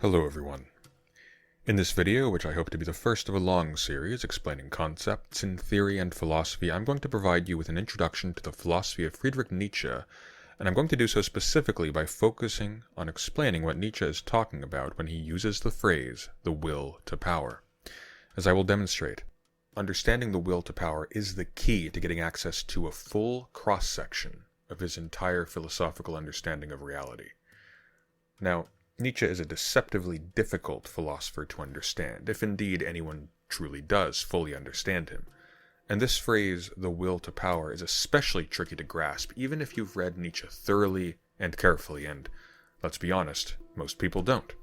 Hello everyone. In this video, which I hope to be the first of a long series explaining concepts in theory and philosophy, I'm going to provide you with an introduction to the philosophy of Friedrich Nietzsche, and I'm going to do so specifically by focusing on explaining what Nietzsche is talking about when he uses the phrase, the will to power. As I will demonstrate, understanding the will to power is the key to getting access to a full cross-section of his entire philosophical understanding of reality. Now, Nietzsche is a deceptively difficult philosopher to understand, if indeed anyone truly does fully understand him. And this phrase, the will to power, is especially tricky to grasp, even if you've read Nietzsche thoroughly and carefully, and, let's be honest, most people don't.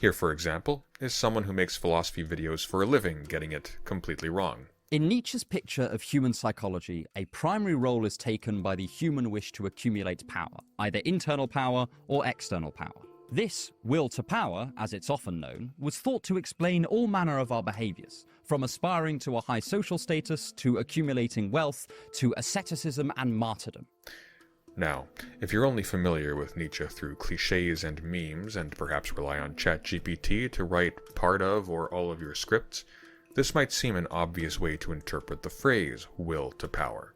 Here, for example, is someone who makes philosophy videos for a living getting it completely wrong. In Nietzsche's picture of human psychology, a primary role is taken by the human wish to accumulate power, either internal power or external power. This will to power, as it's often known, was thought to explain all manner of our behaviors, from aspiring to a high social status, to accumulating wealth, to asceticism and martyrdom. Now, if you're only familiar with Nietzsche through cliches and memes, and perhaps rely on ChatGPT to write part of or all of your scripts, this might seem an obvious way to interpret the phrase will to power.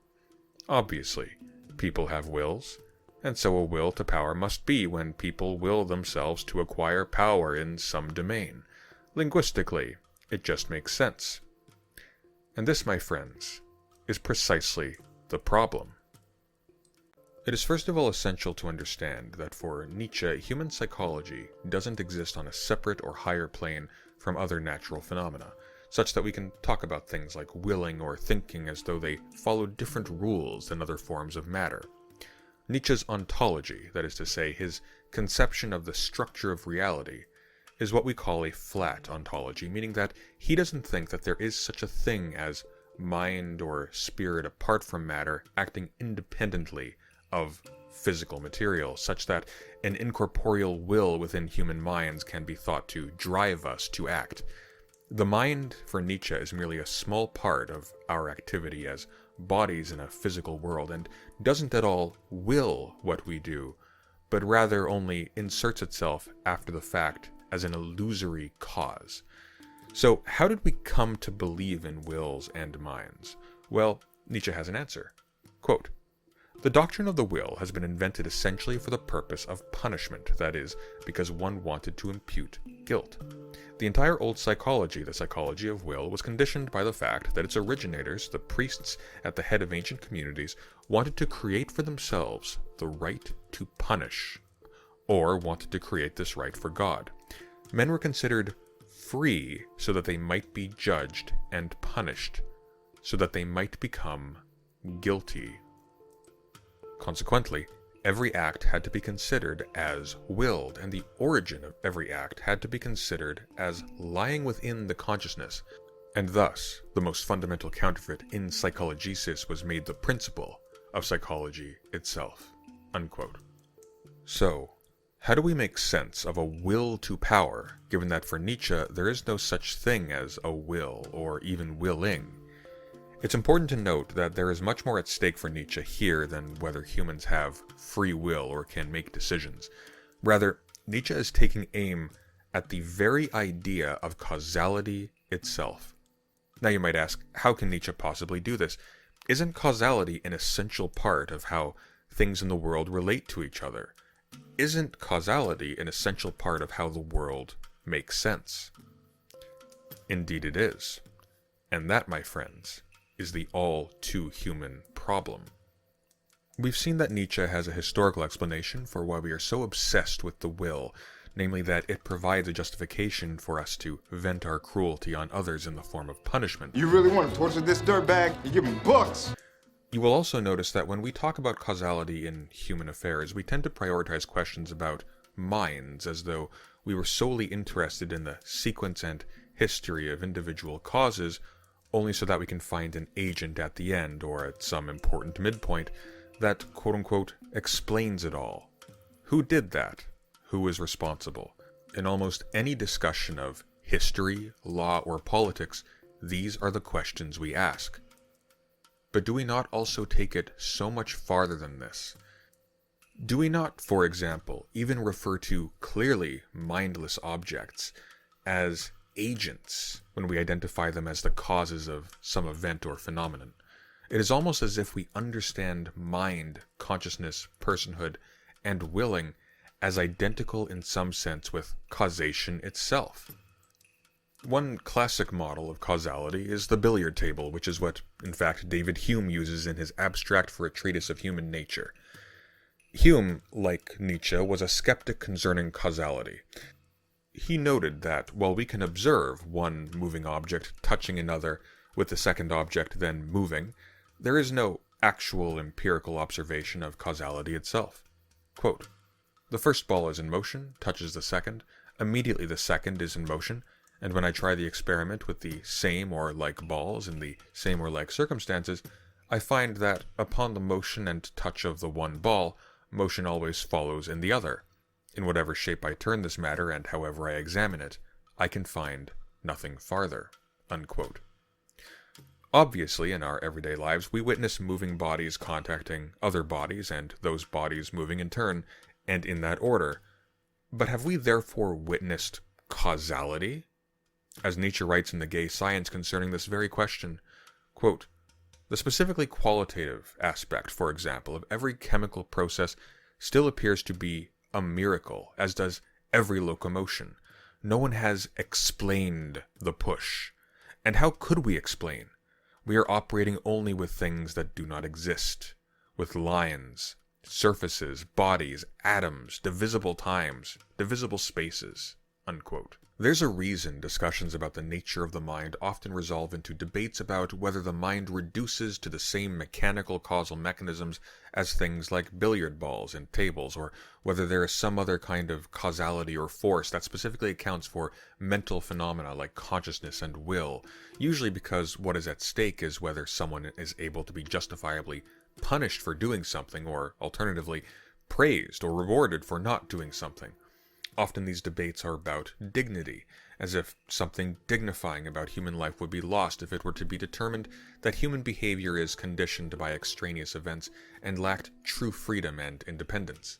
Obviously, people have wills, and so a will to power must be when people will themselves to acquire power in some domain. Linguistically, it just makes sense. And this, my friends, is precisely the problem. It is first of all essential to understand that for Nietzsche, human psychology doesn't exist on a separate or higher plane from other natural phenomena, such that we can talk about things like willing or thinking as though they follow different rules than other forms of matter. Nietzsche's ontology, that is to say, his conception of the structure of reality, is what we call a flat ontology, meaning that he doesn't think that there is such a thing as mind or spirit apart from matter acting independently of physical material, such that an incorporeal will within human minds can be thought to drive us to act. The mind, for Nietzsche, is merely a small part of our activity as bodies in a physical world, and doesn't at all will what we do, but rather only inserts itself after the fact as an illusory cause. So how did we come to believe in wills and minds? Well, Nietzsche has an answer. Quote, "The doctrine of the will has been invented essentially for the purpose of punishment, that is, because one wanted to impute guilt. The entire old psychology, the psychology of will, was conditioned by the fact that its originators, the priests at the head of ancient communities, wanted to create for themselves the right to punish, or wanted to create this right for God. Men were considered free so that they might be judged, and punished so that they might become guilty. Consequently, every act had to be considered as willed, and the origin of every act had to be considered as lying within the consciousness, and thus the most fundamental counterfeit in psychologesis was made the principle of psychology itself." Unquote. So, how do we make sense of a will to power, given that for Nietzsche there is no such thing as a will, or even willing? It's important to note that there is much more at stake for Nietzsche here than whether humans have free will or can make decisions. Rather, Nietzsche is taking aim at the very idea of causality itself. Now you might ask, how can Nietzsche possibly do this? Isn't causality an essential part of how things in the world relate to each other? Isn't causality an essential part of how the world makes sense? Indeed it is. And that, my friends, is the all-too-human problem. We've seen that Nietzsche has a historical explanation for why we are so obsessed with the will, namely that it provides a justification for us to vent our cruelty on others in the form of punishment. You really want to torture this dirtbag? You give me books! You will also notice that when we talk about causality in human affairs, we tend to prioritize questions about minds as though we were solely interested in the sequence and history of individual causes, only so that we can find an agent at the end, or at some important midpoint, that quote-unquote explains it all. Who did that? Who is responsible? In almost any discussion of history, law, or politics, these are the questions we ask. But do we not also take it so much farther than this? Do we not, for example, even refer to clearly mindless objects as agents when we identify them as the causes of some event or phenomenon? It is almost as if we understand mind, consciousness, personhood, and willing as identical in some sense with causation itself. One classic model of causality is the billiard table, which is what, in fact, David Hume uses in his Abstract for a Treatise of Human Nature. Hume, like Nietzsche, was a skeptic concerning causality. He noted that while we can observe one moving object touching another with the second object then moving, there is no actual empirical observation of causality itself. Quote, "The first ball is in motion, touches the second, immediately the second is in motion, and when I try the experiment with the same or like balls in the same or like circumstances, I find that upon the motion and touch of the one ball, motion always follows in the other. In whatever shape I turn this matter and however I examine it, I can find nothing farther." Unquote. Obviously, in our everyday lives, we witness moving bodies contacting other bodies and those bodies moving in turn, and in that order. But have we therefore witnessed causality? As Nietzsche writes in The Gay Science concerning this very question, quote, "The specifically qualitative aspect, for example, of every chemical process still appears to be a miracle, as does every locomotion. No one has explained the push. And how could we explain? We are operating only with things that do not exist, with lines, surfaces, bodies, atoms, divisible times, divisible spaces." Unquote. There's a reason discussions about the nature of the mind often resolve into debates about whether the mind reduces to the same mechanical causal mechanisms as things like billiard balls and tables, or whether there is some other kind of causality or force that specifically accounts for mental phenomena like consciousness and will, usually because what is at stake is whether someone is able to be justifiably punished for doing something, or alternatively, praised or rewarded for not doing something. Often these debates are about dignity, as if something dignifying about human life would be lost if it were to be determined that human behavior is conditioned by extraneous events and lacked true freedom and independence.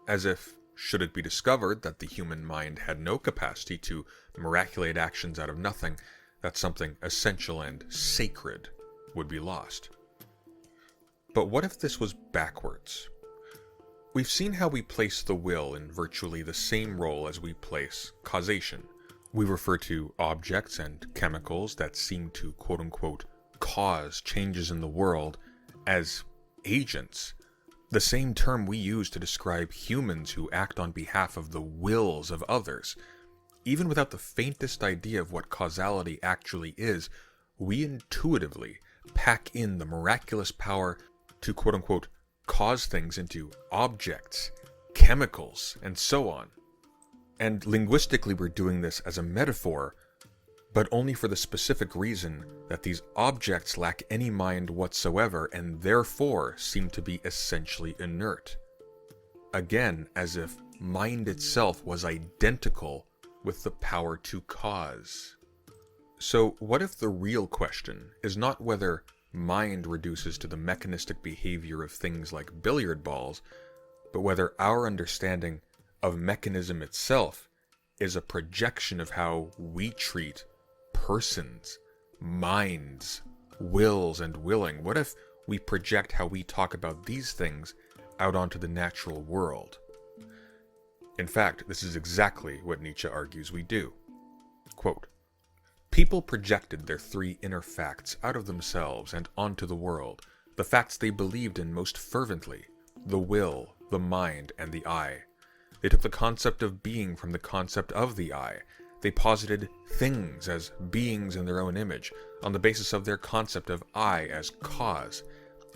As if, should it be discovered that the human mind had no capacity to miraculate actions out of nothing, that something essential and sacred would be lost. But what if this was backwards? We've seen how we place the will in virtually the same role as we place causation. We refer to objects and chemicals that seem to quote-unquote cause changes in the world as agents, the same term we use to describe humans who act on behalf of the wills of others. Even without the faintest idea of what causality actually is, we intuitively pack in the miraculous power to quote-unquote cause things into objects, chemicals, and so on. And linguistically we're doing this as a metaphor, but only for the specific reason that these objects lack any mind whatsoever and therefore seem to be essentially inert. Again, as if mind itself was identical with the power to cause. So what if the real question is not whether mind reduces to the mechanistic behavior of things like billiard balls, but whether our understanding of mechanism itself is a projection of how we treat persons, minds, wills, and willing? What if we project how we talk about these things out onto the natural world? In fact, this is exactly what Nietzsche argues we do. Quote, "People projected their three inner facts out of themselves and onto the world, the facts they believed in most fervently, the will, the mind, and the I. They took the concept of being from the concept of the I. They posited things as beings in their own image, on the basis of their concept of I as cause.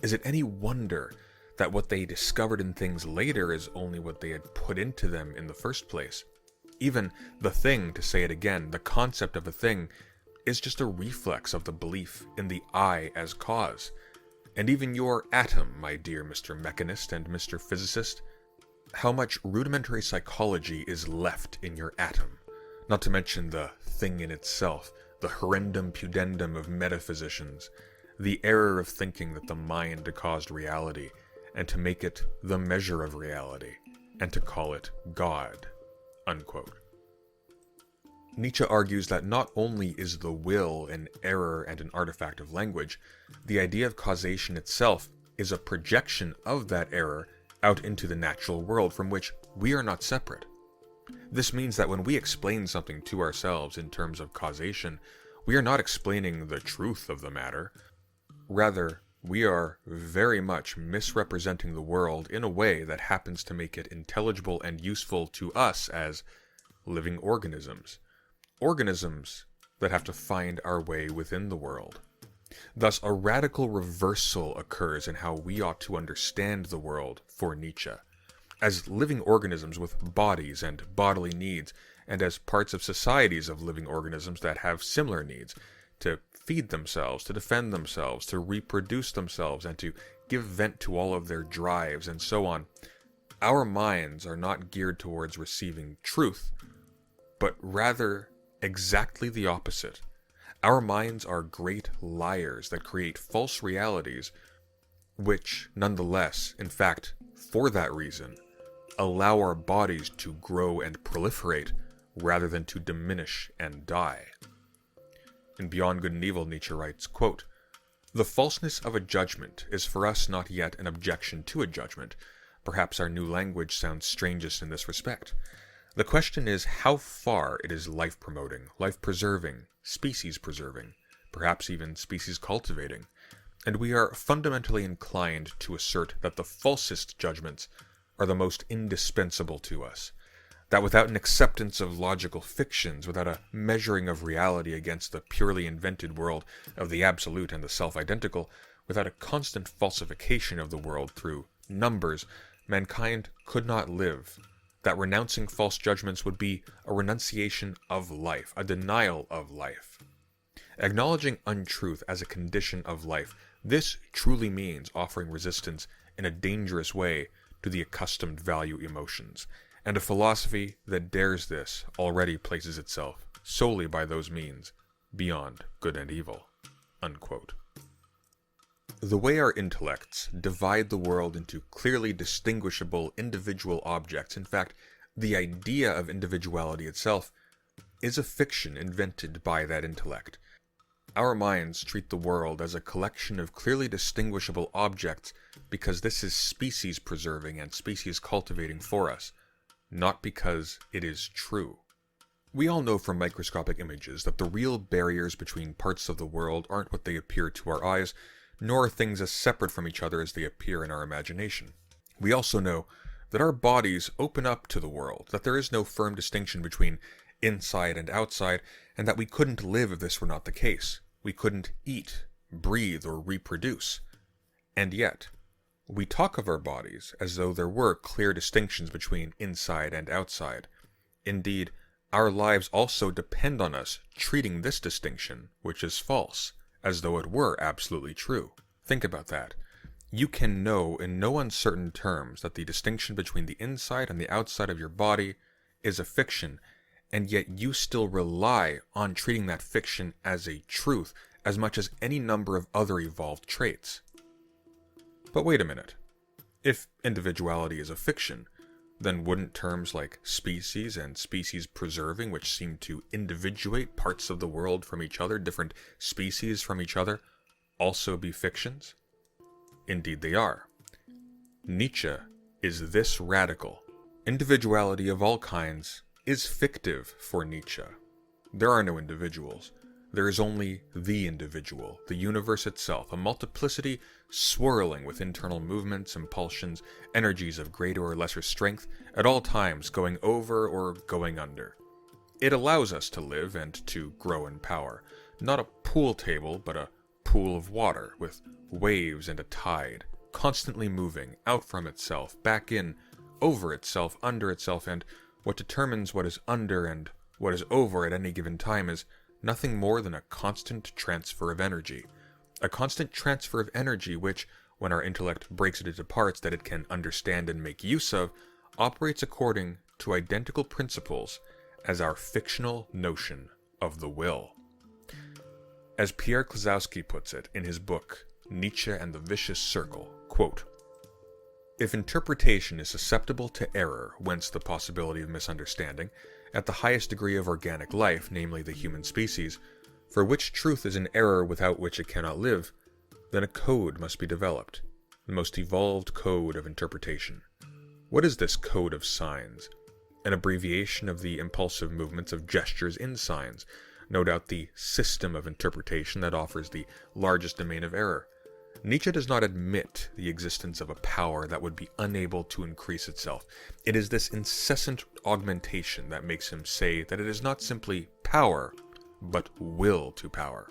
Is it any wonder that what they discovered in things later is only what they had put into them in the first place? Even the thing, to say it again, the concept of a thing, is just a reflex of the belief in the I as cause. And even your atom, my dear Mr. Mechanist and Mr. Physicist, how much rudimentary psychology is left in your atom? Not to mention the thing in itself, the horrendum pudendum of metaphysicians, the error of thinking that the mind caused reality, and to make it the measure of reality, and to call it God." Unquote. Nietzsche argues that not only is the will an error and an artifact of language, the idea of causation itself is a projection of that error out into the natural world from which we are not separate. This means that when we explain something to ourselves in terms of causation, we are not explaining the truth of the matter. Rather, we are very much misrepresenting the world in a way that happens to make it intelligible and useful to us as living organisms. Organisms that have to find our way within the world. Thus, a radical reversal occurs in how we ought to understand the world for Nietzsche. As living organisms with bodies and bodily needs, and as parts of societies of living organisms that have similar needs, to feed themselves, to defend themselves, to reproduce themselves, and to give vent to all of their drives, and so on. Our minds are not geared towards receiving truth, but rather exactly the opposite. Our minds are great liars that create false realities, which, nonetheless, in fact, for that reason, allow our bodies to grow and proliferate rather than to diminish and die. In Beyond Good and Evil, Nietzsche writes, quote, "The falseness of a judgment is for us not yet an objection to a judgment. Perhaps our new language sounds strangest in this respect. The question is how far it is life-promoting, life-preserving, species-preserving, perhaps even species-cultivating, and we are fundamentally inclined to assert that the falsest judgments are the most indispensable to us, that without an acceptance of logical fictions, without a measuring of reality against the purely invented world of the absolute and the self-identical, without a constant falsification of the world through numbers, mankind could not live, that renouncing false judgments would be a renunciation of life, a denial of life. Acknowledging untruth as a condition of life, this truly means offering resistance in a dangerous way to the accustomed value emotions, and a philosophy that dares this already places itself solely by those means beyond good and evil." Unquote. The way our intellects divide the world into clearly distinguishable individual objects, in fact, the idea of individuality itself, is a fiction invented by that intellect. Our minds treat the world as a collection of clearly distinguishable objects because this is species-preserving and species-cultivating for us, not because it is true. We all know from microscopic images that the real barriers between parts of the world aren't what they appear to our eyes, nor are things as separate from each other as they appear in our imagination. We also know that our bodies open up to the world, that there is no firm distinction between inside and outside, and that we couldn't live if this were not the case. We couldn't eat, breathe, or reproduce. And yet, we talk of our bodies as though there were clear distinctions between inside and outside. Indeed, our lives also depend on us treating this distinction, which is false, as though it were absolutely true. Think about that. You can know in no uncertain terms that the distinction between the inside and the outside of your body is a fiction, and yet you still rely on treating that fiction as a truth as much as any number of other evolved traits. But wait a minute. If individuality is a fiction, then wouldn't terms like species and species-preserving, which seem to individuate parts of the world from each other, different species from each other, also be fictions? Indeed they are. Nietzsche is this radical. Individuality of all kinds is fictive for Nietzsche. There are no individuals. There is only the individual, the universe itself, a multiplicity swirling with internal movements, impulsions, energies of greater or lesser strength, at all times going over or going under. It allows us to live and to grow in power, not a pool table, but a pool of water, with waves and a tide, constantly moving out from itself, back in, over itself, under itself, and what determines what is under and what is over at any given time is nothing more than a constant transfer of energy. A constant transfer of energy which, when our intellect breaks it into parts that it can understand and make use of, operates according to identical principles as our fictional notion of the will. As Pierre Klazowski puts it in his book, Nietzsche and the Vicious Circle, quote, If interpretation is susceptible to error, whence the possibility of misunderstanding, at the highest degree of organic life, namely the human species, for which truth is an error without which it cannot live, then a code must be developed, the most evolved code of interpretation. What is this code of signs? An abbreviation of the impulsive movements of gestures in signs, no doubt the system of interpretation that offers the largest domain of error. Nietzsche does not admit the existence of a power that would be unable to increase itself. It is this incessant augmentation that makes him say that it is not simply power, but will to power.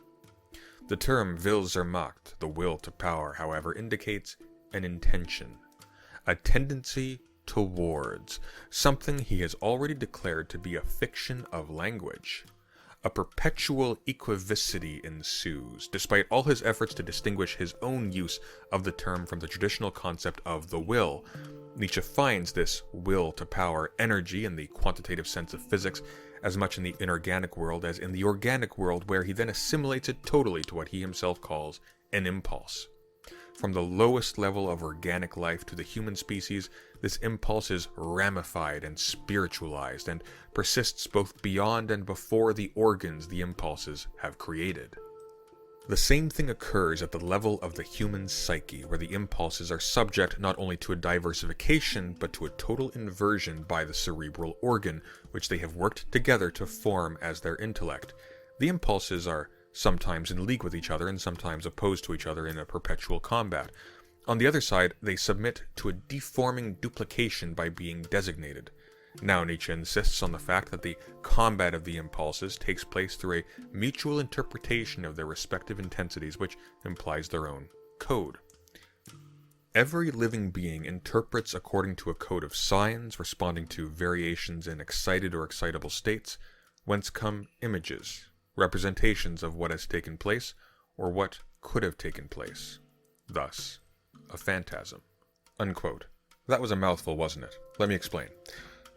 The term will zur Macht, the will to power, however, indicates an intention, a tendency towards something he has already declared to be a fiction of language. A perpetual equivocity ensues, despite all his efforts to distinguish his own use of the term from the traditional concept of the will. Nietzsche finds this will to power energy in the quantitative sense of physics as much in the inorganic world as in the organic world, where he then assimilates it totally to what he himself calls an impulse. From the lowest level of organic life to the human species, this impulse is ramified and spiritualized and persists both beyond and before the organs the impulses have created. The same thing occurs at the level of the human psyche, where the impulses are subject not only to a diversification, but to a total inversion by the cerebral organ, which they have worked together to form as their intellect. The impulses are sometimes in league with each other and sometimes opposed to each other in a perpetual combat. On the other side, they submit to a deforming duplication by being designated. Now Nietzsche insists on the fact that the combat of the impulses takes place through a mutual interpretation of their respective intensities, which implies their own code. Every living being interprets according to a code of signs, responding to variations in excited or excitable states, whence come images, representations of what has taken place or what could have taken place. Thus, a phantasm. Unquote. That was a mouthful, wasn't it? Let me explain.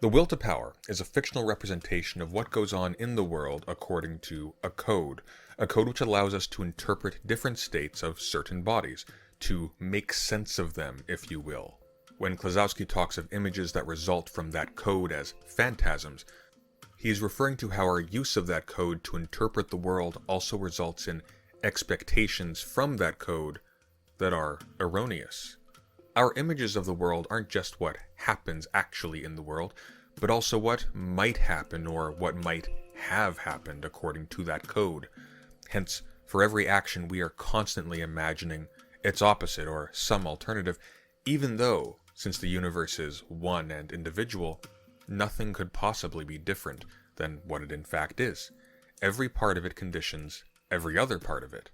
The will to power is a fictional representation of what goes on in the world according to a code which allows us to interpret different states of certain bodies, to make sense of them, if you will. When Klosowski talks of images that result from that code as phantasms, he is referring to how our use of that code to interpret the world also results in expectations from that code that are erroneous. Our images of the world aren't just what happens actually in the world, but also what might happen or what might have happened according to that code. Hence, for every action we are constantly imagining its opposite or some alternative, even though, since the universe is one and individual, nothing could possibly be different than what it in fact is. Every part of it conditions every other part of it.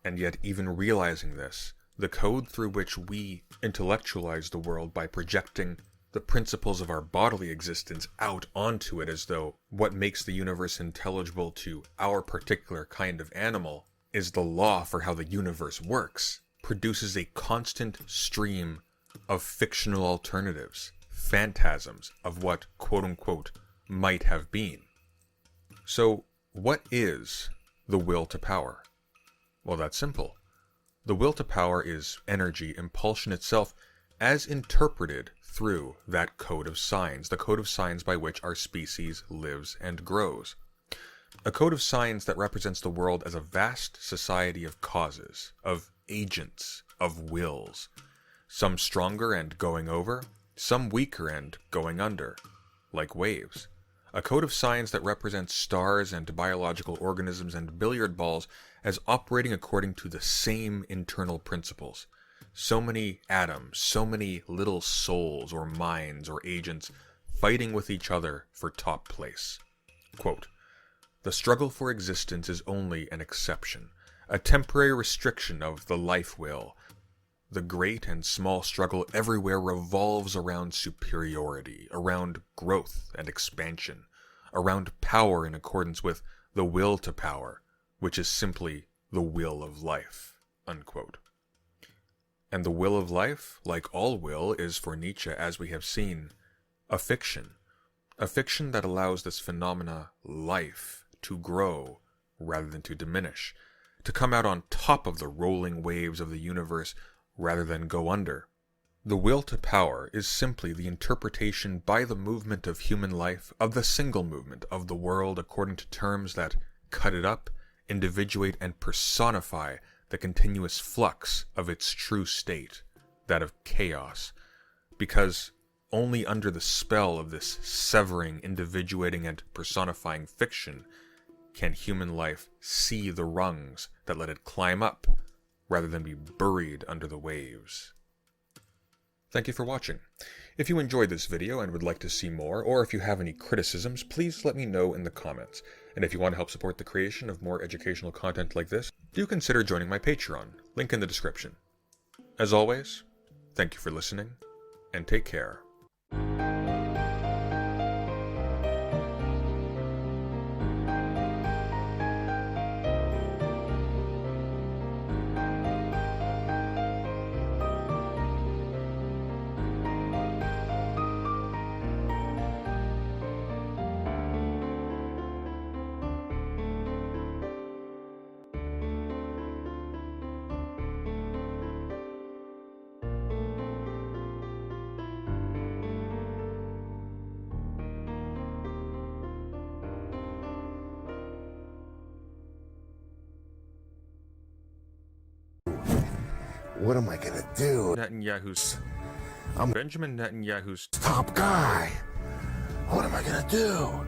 And yet, even realizing this, the code through which we intellectualize the world by projecting the principles of our bodily existence out onto it as though what makes the universe intelligible to our particular kind of animal is the law for how the universe works, produces a constant stream of fictional alternatives, phantasms of what quote-unquote might have been. So, what is the will to power? Well, that's simple. The will to power is energy, impulsion itself, as interpreted through that code of signs, the code of signs by which our species lives and grows. A code of signs that represents the world as a vast society of causes, of agents, of wills, some stronger and going over, some weaker and going under, like waves. A code of signs that represents stars and biological organisms and billiard balls as operating according to the same internal principles. So many atoms, so many little souls or minds or agents fighting with each other for top place. Quote, "The struggle for existence is only an exception, a temporary restriction of the life will. The great and small struggle everywhere revolves around superiority, around growth and expansion, around power in accordance with the will to power, which is simply the will of life." Unquote. And the will of life, like all will, is for Nietzsche, as we have seen, a fiction that allows this phenomena, life, to grow rather than to diminish, to come out on top of the rolling waves of the universe rather than go under. The will to power is simply the interpretation by the movement of human life of the single movement of the world according to terms that cut it up, individuate, and personify the continuous flux of its true state, that of chaos, because only under the spell of this severing, individuating, and personifying fiction can human life see the rungs that let it climb up, rather than be buried under the waves. Thank you for watching. If you enjoyed this video and would like to see more, or if you have any criticisms, please let me know in the comments. And if you want to help support the creation of more educational content like this, do consider joining my Patreon, link in the description. As always, thank you for listening, and take care. What am I gonna do? Benjamin Netanyahu's top guy. What am I gonna do?